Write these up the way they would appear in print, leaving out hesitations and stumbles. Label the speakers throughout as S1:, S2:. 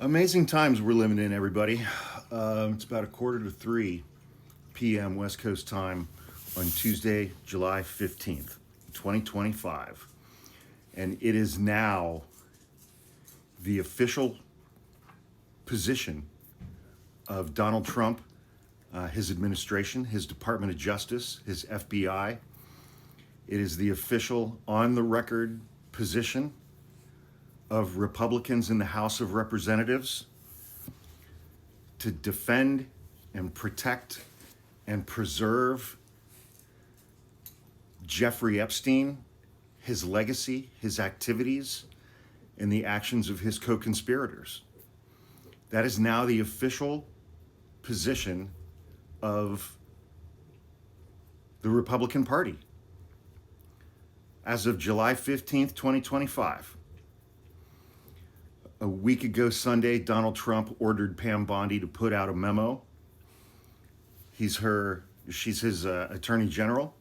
S1: Amazing times we're living in, everybody. It's about 2:45 p.m. West Coast time on Tuesday, July 15th, 2025. And it is now the official position of Donald Trump, his administration, his Department of Justice, his FBI. It is the official on the record position of Republicans in the House of Representatives to defend and protect and preserve Jeffrey Epstein, his legacy, his activities, and the actions of his co-conspirators. That is now the official position of the Republican Party as of July 15th, 2025. A week ago Sunday, Donald Trump ordered Pam Bondi to put out a memo. She's his Attorney General,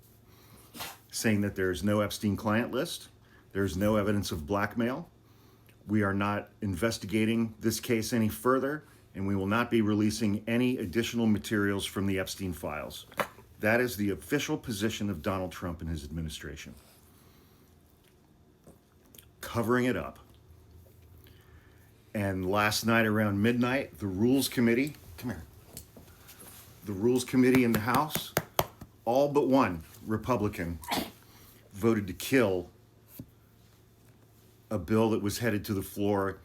S1: saying that there's no Epstein client list. There's no evidence of blackmail. We are not investigating this case any further, and we will not be releasing any additional materials from the Epstein files. That is the official position of Donald Trump and his administration. Covering it up. And last night around midnight, the Rules Committee, the Rules Committee in the House, all but one Republican, voted to kill a bill that was headed to the floor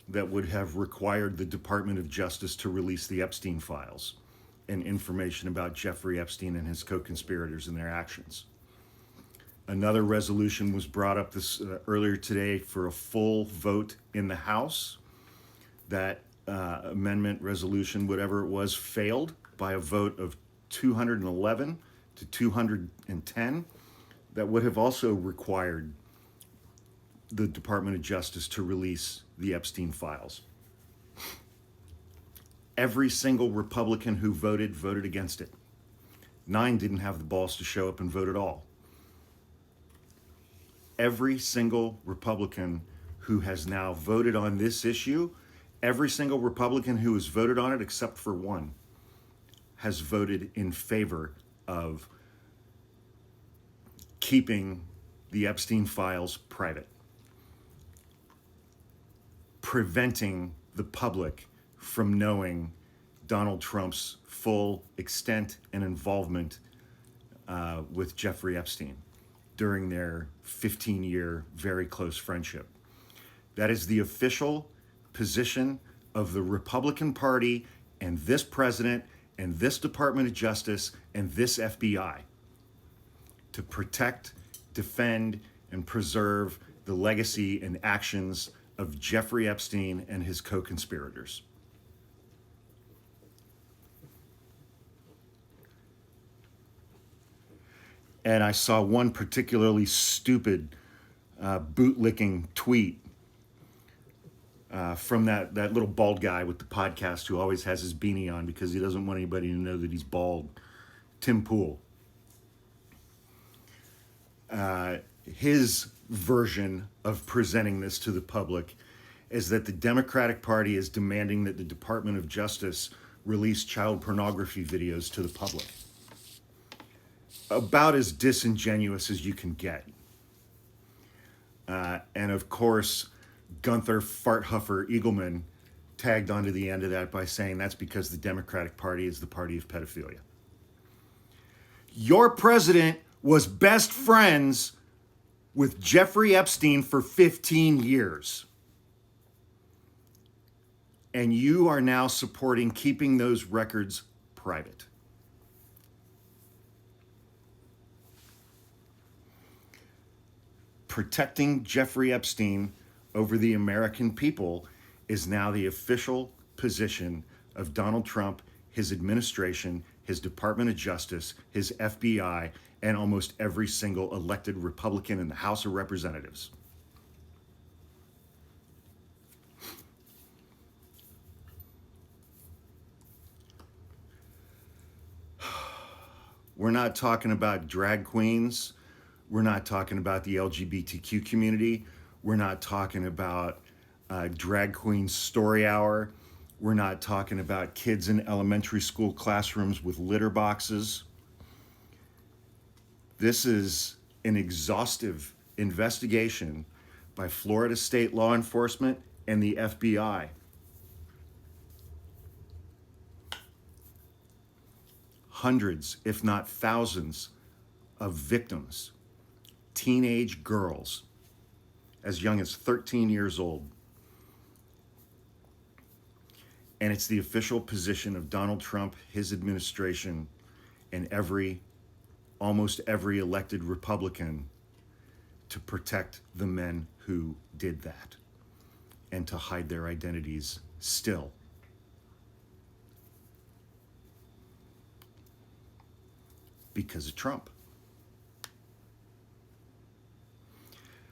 S1: that would have required the Department of Justice to release the Epstein files and information about Jeffrey Epstein and his co-conspirators and their actions. Another resolution was brought up earlier today for a full vote in the House. That amendment, resolution, whatever it was, failed by a vote of 211 to 210. That would have also required the Department of Justice to release the Epstein files. Every single Republican who voted against it. 9 didn't have the balls to show up and vote at all. Every single Republican who has now voted on this issue, every single Republican who has voted on it, except for one, has voted in favor of keeping the Epstein files private, preventing the public from knowing Donald Trump's full extent and involvement with Jeffrey Epstein during their 15-year very close friendship. That is the official position of the Republican Party and this president and this Department of Justice and this FBI to protect, defend, and preserve the legacy and actions of Jeffrey Epstein and his co-conspirators. And I saw one particularly stupid bootlicking tweet from that little bald guy with the podcast who always has his beanie on because he doesn't want anybody to know that he's bald, Tim Pool. His version of presenting this to the public is that the Democratic Party is demanding that the Department of Justice release child pornography videos to the public. About as disingenuous as you can get. And of course, Gunther Farthuffer Eagleman tagged onto the end of that by saying that's because the Democratic Party is the party of pedophilia. Your president was best friends with Jeffrey Epstein for 15 years. And you are now supporting keeping those records private. Protecting Jeffrey Epstein over the American people is now the official position of Donald Trump, his administration, his Department of Justice, his FBI, and almost every single elected Republican in the House of Representatives. We're not talking about drag queens. We're not talking about the LGBTQ community. We're not talking about drag queen story hour. We're not talking about kids in elementary school classrooms with litter boxes. This is an exhaustive investigation by Florida state law enforcement and the FBI. Hundreds, if not thousands, of victims, teenage girls as young as 13 years old. And it's the official position of Donald Trump, his administration, and almost every elected Republican to protect the men who did that and to hide their identities still. Because of Trump.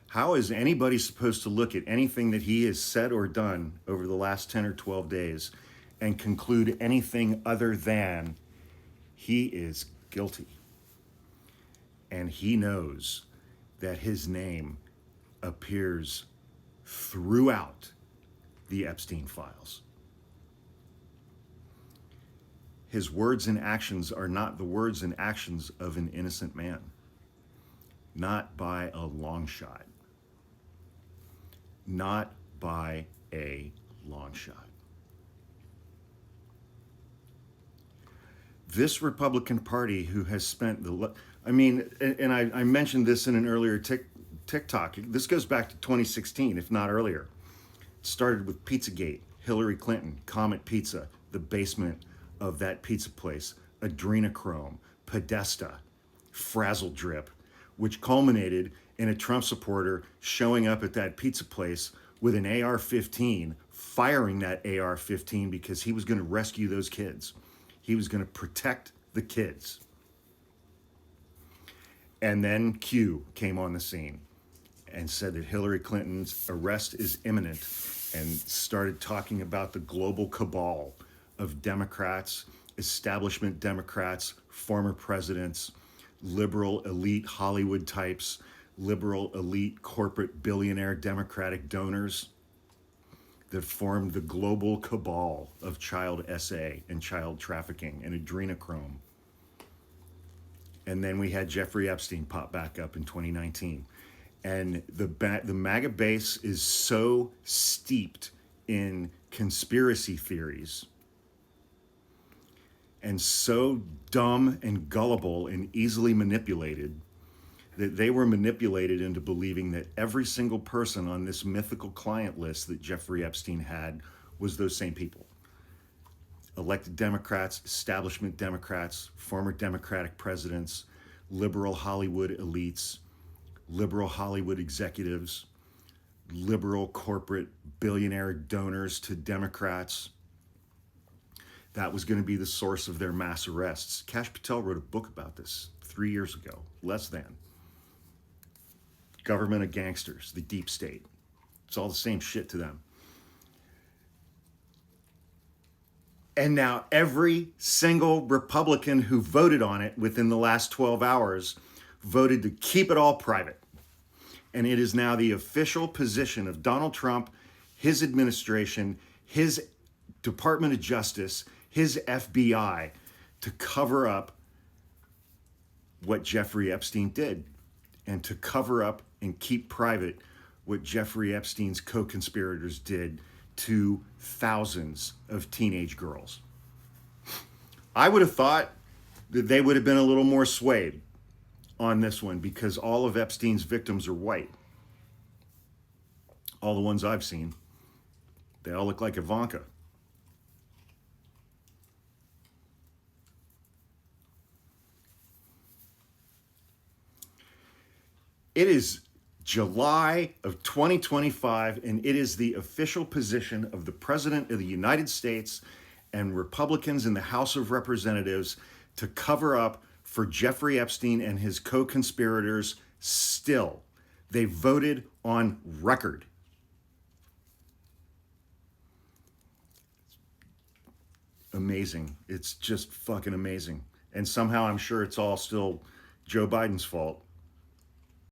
S1: How is anybody supposed to look at anything that he has said or done over the last 10 or 12 days and conclude anything other than he is guilty? And he knows that his name appears throughout the Epstein files. His words and actions are not the words and actions of an innocent man. Not by a long shot. Not by a long shot. This Republican Party who has spent I mentioned this in an earlier TikTok. This goes back to 2016, if not earlier. It started with Pizzagate, Hillary Clinton, Comet Pizza, the basement of that pizza place, Adrenochrome, Podesta, Frazzle Drip, which culminated in a Trump supporter showing up at that pizza place with an AR-15, firing that AR-15 because he was going to rescue those kids. He was going to protect the kids. And then Q came on the scene and said that Hillary Clinton's arrest is imminent and started talking about the global cabal of Democrats, establishment Democrats, former presidents, liberal elite Hollywood types, liberal elite corporate billionaire Democratic donors that formed the global cabal of child SA and child trafficking and adrenochrome. And then we had Jeffrey Epstein pop back up in 2019. And the MAGA base is so steeped in conspiracy theories and so dumb and gullible and easily manipulated that they were manipulated into believing that every single person on this mythical client list that Jeffrey Epstein had was those same people. Elected Democrats, establishment Democrats, former Democratic presidents, liberal Hollywood elites, liberal Hollywood executives, liberal corporate billionaire donors to Democrats. That was going to be the source of their mass arrests. Kash Patel wrote a book about this 3 years ago, less than. Government of gangsters, the deep state. It's all the same shit to them. And now every single Republican who voted on it within the last 12 hours voted to keep it all private. And it is now the official position of Donald Trump, his administration, his Department of Justice, his FBI to cover up what Jeffrey Epstein did and to cover up and keep private what Jeffrey Epstein's co-conspirators did to thousands of teenage girls. I would have thought that they would have been a little more swayed on this one because all of Epstein's victims are white. All the ones I've seen, they all look like Ivanka. It is July of 2025, and it is the official position of the President of the United States and Republicans in the House of Representatives to cover up for Jeffrey Epstein and his co-conspirators still. They voted on record. Amazing. It's just fucking amazing. And somehow I'm sure it's all still Joe Biden's fault.